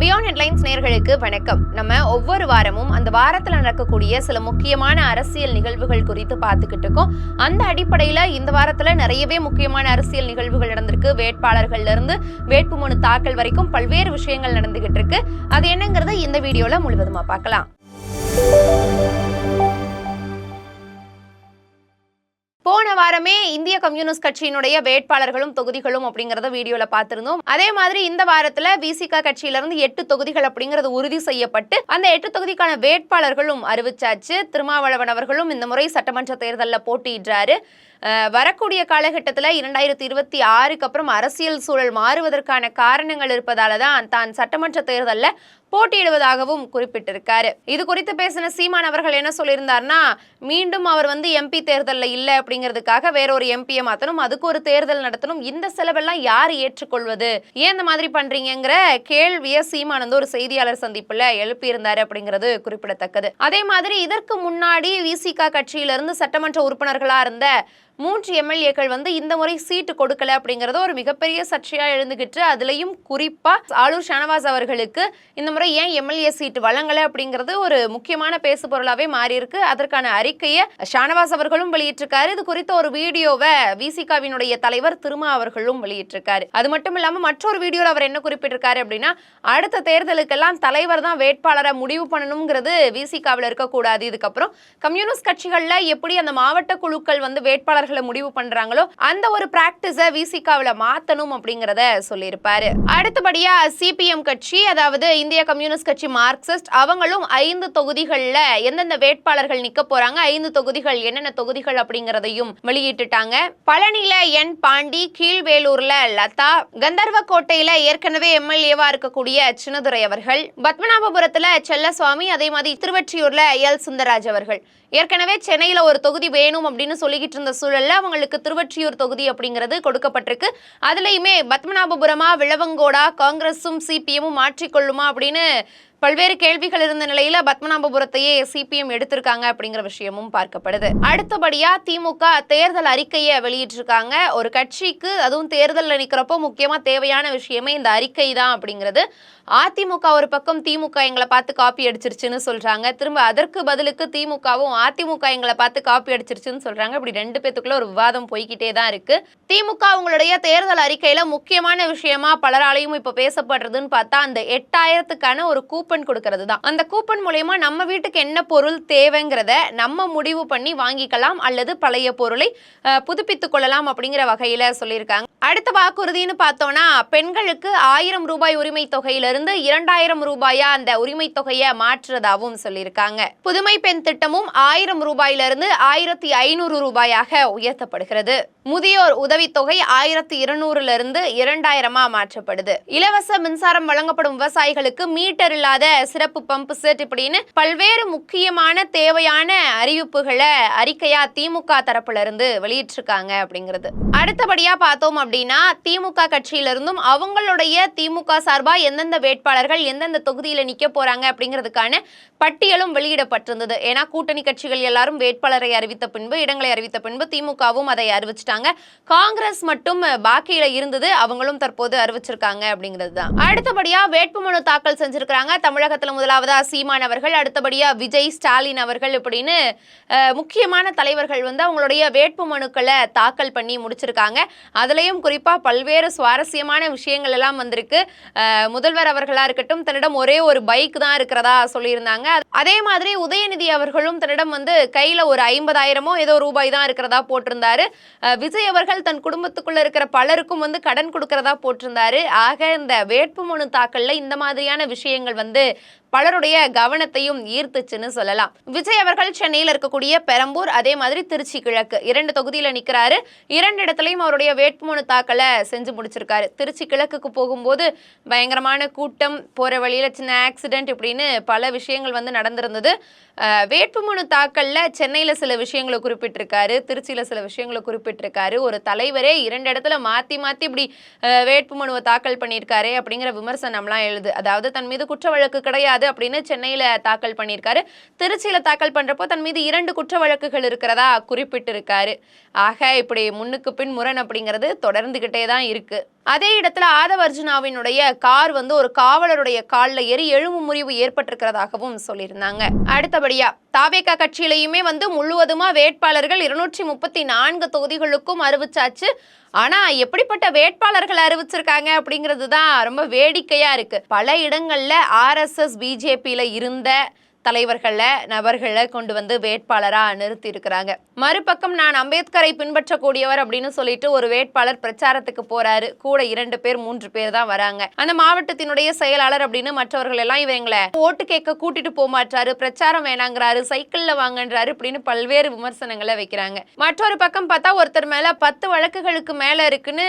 Beyond headlines நேயர்களுக்கு வணக்கம். நம்ம ஒவ்வொரு வாரமும் அந்த வாரத்தில் நடக்கக்கூடிய சில முக்கியமான அரசியல் நிகழ்வுகள் குறித்து பார்த்துக்கிட்டு இருக்கோம். அந்த அடிப்படையில் இந்த வாரத்தில் நிறையவே முக்கியமான அரசியல் நிகழ்வுகள் நடந்திருக்கு. வேட்பாளர்கள்ல இருந்து வேட்புமனு தாக்கல் வரைக்கும் பல்வேறு விஷயங்கள் நடந்துகிட்டு இருக்கு. அது என்னங்கிறத இந்த வீடியோல முழுவதுமா பார்க்கலாம். போன வாரமே இந்திய கம்யூனிஸ்ட் கட்சியினுடைய வேட்பாளர்களும் தொகுதிகளும் அப்படிங்கறத வீடியோல பார்த்திருந்தோம். அதே மாதிரி இந்த வாரத்துல விசிக கட்சியில இருந்து 8 தொகுதிகள் அப்படிங்கிறது உறுதி செய்யப்பட்டு அந்த 8 தொகுதிக்கான வேட்பாளர்களும் அறிவிச்சாச்சு. திருமாவளவன் அவர்களும் இந்த முறை சட்டமன்ற தேர்தலில் போட்டியிடுறாரு. வரக்கூடிய காலகட்டத்தில் 2026க்கு அப்புறம் அரசியல் சூழல் மாறுவதற்கான காரணங்கள் இருப்பதால தான் சட்டமன்ற தேர்தலில் போட்டியிடுவதாகவும் குறிப்பிட்டிருக்காரு. இது குறித்து பேசின சீமான் அவர்கள் என்ன சொல்லியிருந்தார்னா, மீண்டும் அவர் எம்பி தேர்தலில் இல்லை அப்படிங்கிறதுக்காக வேற ஒரு எம்பியை மாற்றணும், அதுக்கு ஒரு தேர்தல் நடத்தணும், இந்த செலவெல்லாம் யார் ஏற்றுக்கொள்வது, ஏன் இந்த மாதிரி பண்றீங்கிற கேள்வியை சீமான் ஒரு செய்தியாளர் சந்திப்புல எழுப்பியிருந்தாரு அப்படிங்கிறது குறிப்பிடத்தக்கது. அதே மாதிரி இதற்கு முன்னாடி விசிக கட்சியிலிருந்து சட்டமன்ற உறுப்பினர்களா இருந்த 3 எம்எல்ஏக்கள் இந்த முறை சீட்டு கொடுக்கல அப்படிங்கறது ஒரு மிகப்பெரிய சர்ச்சையா எழுந்துகிட்டு, அதுலயும் குறிப்பா ஆளூர் ஷானவாஸ் அவர்களுக்கு இந்த முறை ஏன் எம்எல்ஏ சீட்டு வழங்கல அப்படிங்கிறது ஒரு முக்கியமான பேசு பொருளாவே மாறி இருக்கு. அதற்கான அறிக்கையை ஷானவாஸ் அவர்களும் வெளியிட்டிருக்காரு. இது குறித்த ஒரு வீடியோவை விசிகாவினுடைய தலைவர் திருமா அவர்களும் வெளியிட்டிருக்காரு. அது மட்டும் இல்லாம மற்றொரு வீடியோல அவர் என்ன குறிப்பிட்டிருக்காரு அப்படின்னா, அடுத்த தேர்தலுக்கெல்லாம் தலைவர் தான் வேட்பாளரை முடிவு பண்ணணுங்கிறது விசிகாவில் இருக்கக்கூடாது. இதுக்கப்புறம் கம்யூனிஸ்ட் கட்சிகள்ல எப்படி அந்த மாவட்ட குழுக்கள் வேட்பாளர் முடிவு பண்றாங்களோ அந்த ஒரு பிராக்டிஸை விசிகாவில் மாத்தணும் அப்படிங்கறத சொல்லியிருப்பாரு. அடுத்தபடியா சிபிஎம் கட்சி, அதாவது இந்திய கம்யூனிஸ்ட் கட்சி மார்க்சிஸ்ட், அவங்களும் 5 தொகுதிகள்ல எந்தெந்த வேட்பாளர்கள் நிக்க போறாங்க, 5 தொகுதிகள் என்னென்ன தொகுதிகள் அப்படிங்கறதையும் வெளியிட்டுட்டாங்க. பழனியில என் பாண்டி, கீழ்வேலூர்ல லதா, கந்தர்வக்கோட்டையில ஏற்கனவே எம்எல்ஏவா இருக்கக்கூடிய சின்னதுரை அவர்கள், பத்மநாபபுரத்துல செல்லசுவாமி, அதே மாதிரி திருவொற்றியூர்ல எல் சுந்தரராஜ் அவர்கள். ஏற்கனவே சென்னையில ஒரு தொகுதி வேணும் அப்படின்னு சொல்லிக்கிட்டு இருந்த சூழல்ல அவங்களுக்கு திருவொற்றியூர் தொகுதி அப்படிங்கிறது கொடுக்கப்பட்டிருக்கு. அதுலயுமே பத்மநாபபுரமா விளவங்கோடா காங்கிரஸும் சிபிஎம்மும் மாற்றிக்கொள்ளுமா அப்படின்னு பல்வேறு கேள்விகள் இருந்த நிலையில பத்மநாபபுரத்தையே சிபிஎம் எடுத்திருக்காங்க அப்படிங்கிற விஷயமும் பார்க்கப்படுது. அடுத்தபடியா திமுக தேர்தல் அறிக்கையை வெளியிட்டிருக்காங்க. ஒரு கட்சிக்கு அதுவும் தேர்தலில் நிற்கிறப்போ முக்கியமா தேவையான விஷயமே இந்த அறிக்கை தான் அப்படிங்கிறது. அதிமுக ஒரு பக்கம் திமுக எங்களை பார்த்து காப்பி அடிச்சிருச்சுன்னு சொல்றாங்க. திரும்ப அதற்கு பதிலுக்கு திமுகவும் அதிமுக எங்களை பார்த்து காப்பி அடிச்சிருச்சுன்னு சொல்றாங்க. இப்படி 2 பேத்துக்குள்ள ஒரு விவாதம் போய்கிட்டே தான் இருக்கு. திமுக உங்களுடைய தேர்தல் அறிக்கையில முக்கியமான விஷயமா பலராலையும் இப்ப பேசப்படுறதுன்னு பார்த்தா அந்த 8000க்கான ஒரு கூப்பன் கொடுக்கிறது தான். அந்த கூப்பன் மூலமா நம்ம வீட்டுக்கு என்ன பொருள் தேவைங்கிறத நம்ம முடிவு பண்ணி வாங்கிக்கலாம் அல்லது பழைய பொருளை புதுப்பித்துக் கொள்ளலாம் அப்படிங்கிற வகையில சொல்லியிருக்காங்க. அடுத்த வாக்குறுதின்னு பார்த்தோம்னா, பெண்களுக்கு 1000 ரூபாய் உரிமை தொகையிலிருந்து 2000 ரூபாயா அந்த உரிமை தொகையை மாற்றுறதாவும் சொல்லியிருக்காங்க. புதுமை பெண் திட்டமும் 1000 ரூபாயிலிருந்து 1500 ரூபாயாக உயர்த்தப்படுகிறது. முதியோர் உதவித்தொகை 1200 2000 மாற்றப்படுது. இலவச மின்சாரம் வழங்கப்படும் விவசாயிகளுக்கு மீட்டர் இல்லாத சிறப்பு பம்பு செட் இப்படின்னு பல்வேறு முக்கியமான தேவையான அறிவிப்புகளை அறிக்கையா திமுக தரப்புல இருந்து வெளியிட்டிருக்காங்க அப்படிங்கிறது. அடுத்தபடியா பார்த்தோம் அப்படின்னா, திமுக கட்சியிலிருந்தும் அவங்களுடைய திமுக சார்பா எந்தெந்த வேட்பாளர்கள் எந்தெந்த தொகுதியில நிக்க போறாங்க அப்படிங்கிறதுக்கான பட்டியலும் வெளியிடப்பட்டிருந்தது. ஏன்னா கூட்டணி கட்சிகள் எல்லாரும் வேட்பாளரை அறிவித்த பின்பு, இடங்களை அறிவித்த பின்பு திமுகவும் அதை அறிவிச்சிட்டாங்க. காங்கிரஸ் மட்டும் பாக்கியில இருந்தது, அவங்களும் தற்போது அறிவிச்சிருக்காங்க அப்படிங்கிறது தான். அடுத்தபடியா வேட்புமனு தாக்கல் செஞ்சிருக்காங்க. தமிழகத்துல முதலாவதா சீமான் அவர்கள், அடுத்தபடியா விஜய், ஸ்டாலின் அவர்கள் இப்படின்னு முக்கியமான தலைவர்கள் அவங்களுடைய வேட்புமனுக்களை தாக்கல் பண்ணி முடிச்சிருக்காங்க. அதுலயும் குறிப்பா பல்வேறு சுவாரஸ்யமான விஷயங்கள் எல்லாம் வந்திருக்கு. முதல்வர் அவர்களா இருக்கட்டும் தன்னிடம் ஒரே ஒரு பைக் தான் இருக்கிறதா சொல்லியிருந்தாங்க. அதே மாதிரி உதயநிதி அவர்களும் தன்னிடம் கையில ஒரு 50,000 ஏதோ ரூபாய் தான் இருக்கிறதா போட்டிருந்தாரு. விஜய் அவர்கள் தன் குடும்பத்துக்குள்ள இருக்கிற பலருக்கும் கடன் கொடுக்கிறதா போட்டிருந்தாரு. ஆக இந்த வேட்புமனு தாக்கல்ல இந்த மாதிரியான விஷயங்கள் பலருடைய கவனத்தையும் ஈர்த்துச்சுன்னு சொல்லலாம். விஜய் அவர்கள் சென்னையில் இருக்கக்கூடிய பெரம்பூர், அதே மாதிரி திருச்சி கிழக்கு 2 தொகுதியில நிக்கிறாரு. 2 இடத்துலையும் அவருடைய வேட்புமனு தாக்கலை செஞ்சு முடிச்சிருக்காரு. திருச்சி கிழக்குக்கு போகும்போது பயங்கரமான கூட்டம், போற வழியில சின்ன ஆக்சிடென்ட் இப்படின்னு பல விஷயங்கள் நடந்திருந்தது. வேட்புமனு தாக்கல்ல சென்னையில சில விஷயங்களை குறிப்பிட்டிருக்காரு, திருச்சியில சில விஷயங்களை குறிப்பிட்டிருக்காரு. ஒரு தலைவரே 2 இடத்துல மாத்தி மாத்தி இப்படி வேட்புமனுவை தாக்கல் பண்ணியிருக்காரு அப்படிங்கிற விமர்சனம்லாம் எழுது. அதாவது தன் மீது குற்ற வழக்கு கிடையாது அப்படின்னு சென்னையில தாக்கல் பண்ணியிருக்காரு. திருச்சியில தாக்கல் பண்றப்போ தன் மீது 2 குற்ற வழக்குகள் இருக்கிறதா குறிப்பிட்டிருக்காரு. ஆக இப்படி முன்னுக்கு பின் முரண் அப்படிங்கிறது தொடர்ந்துகிட்டே தான் இருக்கு. அதே இடத்துல ஆதவ அர்ஜுனாவினுடைய கார் வந்து ஒரு காவலருடைய காலில் ஏறி எலும்பு முறிவு ஏற்பட்டிருக்கிறதாகவும் சொல்லியிருந்தாங்க. அடுத்தபடியா தாவேகா கட்சியிலையுமே வந்து முழுவதுமா வேட்பாளர்கள் 234 தொகுதிகளுக்கும் அறிவிச்சாச்சு. ஆனா எப்படிப்பட்ட வேட்பாளர்கள் அறிவிச்சிருக்காங்க அப்படிங்கிறது தான் ரொம்ப வேடிக்கையா இருக்கு. பல இடங்கள்ல RSS BJPல இருந்த நபர்களை கொண்டு வந்து வேட்பாளரா நிறுத்தி இருக்கிறாங்க. மறுபக்கம் நான் அம்பேத்கரை பின்பற்றக்கூடியவர் அப்படின்னு சொல்லிட்டு ஒரு வேட்பாளர் பிரச்சாரத்துக்கு போறாரு. கூட 2 பேர் 3 பேர் தான் வராங்க. அந்த மாவட்டத்தினுடைய செயலாளர் அப்படின்னு மற்றவர்கள் எல்லாம் இவங்களை ஓட்டு கேட்க கூட்டிட்டு போக மாட்டாரு, பிரச்சாரம் வேணாங்கிறாரு, சைக்கிள்ல வாங்கன்றாரு அப்படின்னு பல்வேறு விமர்சனங்களை வைக்கிறாங்க. மற்றொரு பக்கம் பார்த்தா ஒருத்தர் மேல 10 வழக்குகளுக்கு மேல இருக்குன்னு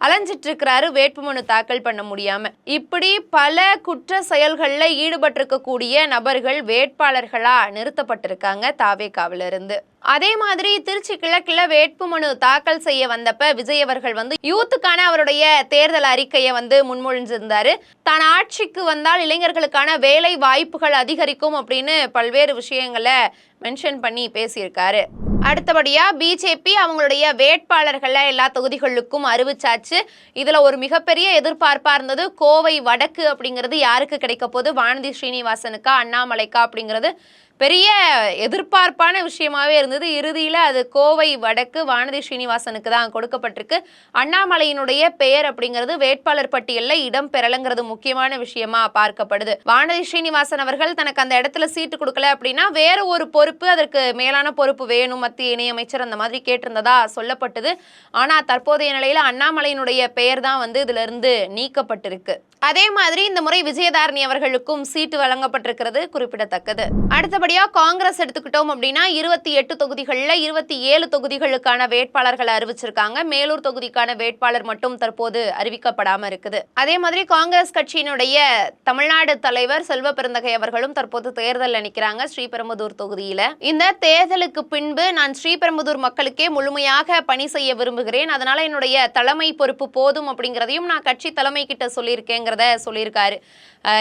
அலைஞ்சிட்டு இருக்கிறாரு, வேட்புமனு தாக்கல் பண்ண முடியாம. இப்படி பல குற்ற செயல்கள்ல ஈடுபட்டிருக்கக்கூடிய நபர்கள் வேட்பாளர்களா நிறுத்தப்பட்டிருக்காங்க தாவேகாவில இருந்து. அதே மாதிரி திருச்சி கிழக்குல வேட்புமனு தாக்கல் செய்ய வந்தப்ப விஜய் அவர்கள் வந்து யூத்துக்கான அவருடைய தேர்தல் அறிக்கையை வந்து முன்மொழிஞ்சிருந்தாரு. தான் ஆட்சிக்கு வந்தால் இளைஞர்களுக்கான வேலை வாய்ப்புகள் அதிகரிக்கும் அப்படின்னு பல்வேறு விஷயங்களை மென்ஷன் பண்ணி பேசியிருக்காரு. அடுத்தபடியா பிஜேபி அவங்களுடைய வேட்பாளர்களை எல்லா தொகுதிகளுக்கும் அறிவிச்சாச்சு. இதுல ஒரு மிகப்பெரிய எதிர்பார்ப்பா இருந்தது கோவை வடக்கு அப்படிங்கிறது யாருக்கு கிடைக்க போது, வானதி ஸ்ரீனிவாசனுக்கா அண்ணாமலைக்கா அப்படிங்கிறது பெரிய எதிர்பார்ப்பான விஷயமாவே இருந்தது. இறுதியில அது கோவை வடக்கு வானதி ஸ்ரீனிவாசனுக்கு தான் கொடுக்கப்பட்டிருக்கு. அண்ணாமலையினுடைய பெயர் அப்படிங்கிறது வேட்பாளர் பட்டியலில் இடம் பெறலங்கிறது முக்கியமான விஷயமா பார்க்கப்படுது. வானதி ஸ்ரீனிவாசன் அவர்கள் தனக்கு அந்த இடத்துல சீட்டு கொடுக்கல அப்படின்னா வேற ஒரு பொறுப்பு, அதற்கு மேலான பொறுப்பு வேணும், மத்திய இணையமைச்சர் அந்த மாதிரி கேட்டிருந்ததா சொல்லப்பட்டது. ஆனா தற்போதைய நிலையில அண்ணாமலையினுடைய பெயர் தான் வந்து இதுல இருந்து நீக்கப்பட்டிருக்கு. அதே மாதிரி இந்த முறை விஜயதாரணி அவர்களுக்கும் சீட்டு வழங்கப்பட்டிருக்கிறது குறிப்பிடத்தக்கது. அடுத்தபடியா காங்கிரஸ் எடுத்துக்கிட்டோம் அப்படின்னா 28 தொகுதிகளில் 27 தொகுதிகளுக்கான வேட்பாளர்கள் அறிவிச்சிருக்காங்க. மேலூர் தொகுதிக்கான வேட்பாளர் மட்டும் தற்போது அறிவிக்கப்படாம இருக்குது. அதே மாதிரி காங்கிரஸ் கட்சியினுடைய தமிழ்நாடு தலைவர் செல்வ பெருந்தகை அவர்களும் தற்போது தேர்தல் நிற்கிறாங்க ஸ்ரீபெரும்புதூர் தொகுதியில. இந்த தேர்தலுக்கு பின்பு நான் ஸ்ரீபெரும்புதூர் மக்களுக்கே முழுமையாக பணி செய்ய விரும்புகிறேன், அதனால என்னுடைய தலைமை பொறுப்பு போதும் அப்படிங்கிறதையும் நான் கட்சி தலைமை கிட்ட சொல்லியிருக்கேன் சொல்லியிருக்காரு.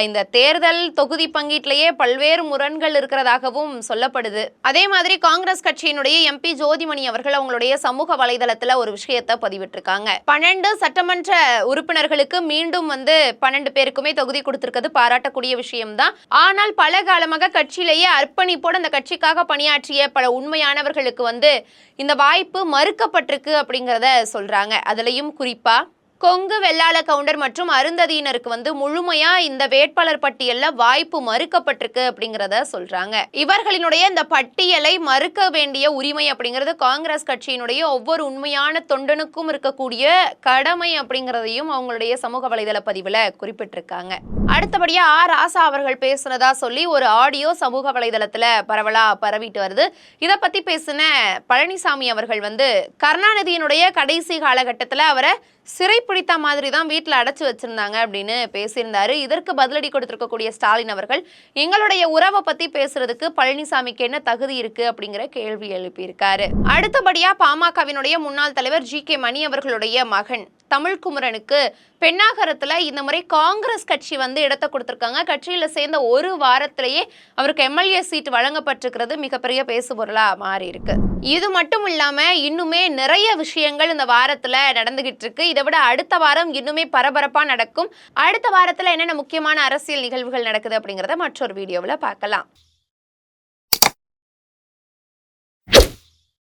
இந்த தேர்தல் தொகுதி பங்கீட்டிலேயே பல்வேறு முரண்கள் இருக்கிறதாகவும் சொல்லப்படுது. அதே மாதிரி காங்கிரஸ் கட்சியினுடைய MP ஜோதிமணி அவர்கள் அவங்களுடைய சமூக வலைதளத்துல ஒரு விஷயத்தை பதிவிட்டிருக்காங்க. 12 சட்டமன்ற உறுப்பினர்களுக்கு மீண்டும் வந்து 12 பேருக்குமே தொகுதி கொடுத்திருக்கிறது பாராட்டக்கூடிய விஷயம்தான். ஆனால் பல காலமாக கட்சியிலேயே அர்ப்பணிப்போடு அந்த கட்சிக்காக பணியாற்றிய பல உண்மையானவர்களுக்கு வந்து இந்த வாய்ப்பு மறுக்கப்பட்டிருக்கு அப்படிங்கிறத சொல்றாங்க. அதுலயும் குறிப்பா கொங்கு வெள்ளாள கவுண்டர் மற்றும் அருந்ததியினருக்கு வந்து முழுமையா இந்த வேட்பாளர் பட்டியல்ல வாய்ப்பு மறுக்கப்பட்டிருக்கு அப்படிங்கிறத சொல்றாங்க. இவர்களினுடைய இந்த பட்டியலை மறுக்க வேண்டிய உரிமை அப்படிங்கிறது காங்கிரஸ் கட்சியினுடைய ஒவ்வொரு உண்மையான தொண்டனுக்கும் இருக்கக்கூடிய கடமை அப்படிங்கிறதையும் அவங்களுடைய சமூக வலைதள பதிவுல குறிப்பிட்டிருக்காங்க. அடுத்தபடியா ராசா அவர்கள் பேசுனதா சொல்லி ஒரு ஆடியோ சமூக வலைதளத்துல பரவலா பரவிட்டு வருது. இதை பத்தி பேசின பழனிசாமி அவர்கள் வந்து கருணாநிதியினுடைய கடைசி காலகட்டத்துல அவரை சிறைப்பிடித்த மாதிரி தான் வீட்டில் அடைச்சு வச்சிருந்தாங்க அப்படின்னு பேசியிருந்தாரு. இதற்கு பதிலடி கொடுத்திருக்கக்கூடிய ஸ்டாலின் அவர்கள் எங்களுடைய உறவை பத்தி பேசுறதுக்கு பழனிசாமிக்கு என்ன தகுதி இருக்கு அப்படிங்கிற கேள்வி எழுப்பியிருக்காரு. அடுத்தபடியா பாமகவினுடைய முன்னாள் தலைவர் GK மணி அவர்களுடைய மகன் தமிழ்குமரனுக்கு பெண்ணாகரத்துல இந்த முறை காங்கிரஸ் கட்சி வந்து இடத்தை கொடுத்திருக்காங்க. கட்சியில சேர்ந்த ஒரு வாரத்திலேயே அவருக்கு MLA சீட் வழங்கப்பட்டிருக்கிறது மிகப்பெரிய பேசுபொருளா மாறி இருக்கு. இது மட்டும் இல்லாம இன்னுமே நிறைய விஷயங்கள் இந்த வாரத்துல நடந்துகிட்டு இருக்கு. இதை விட அடுத்த வாரம் இன்னுமே பரபரப்பா நடக்கும். அடுத்த வாரத்துல என்னென்ன முக்கியமான அரசியல் நிகழ்வுகள் நடக்குது அப்படிங்கறத மற்றொரு வீடியோவில் பார்க்கலாம்.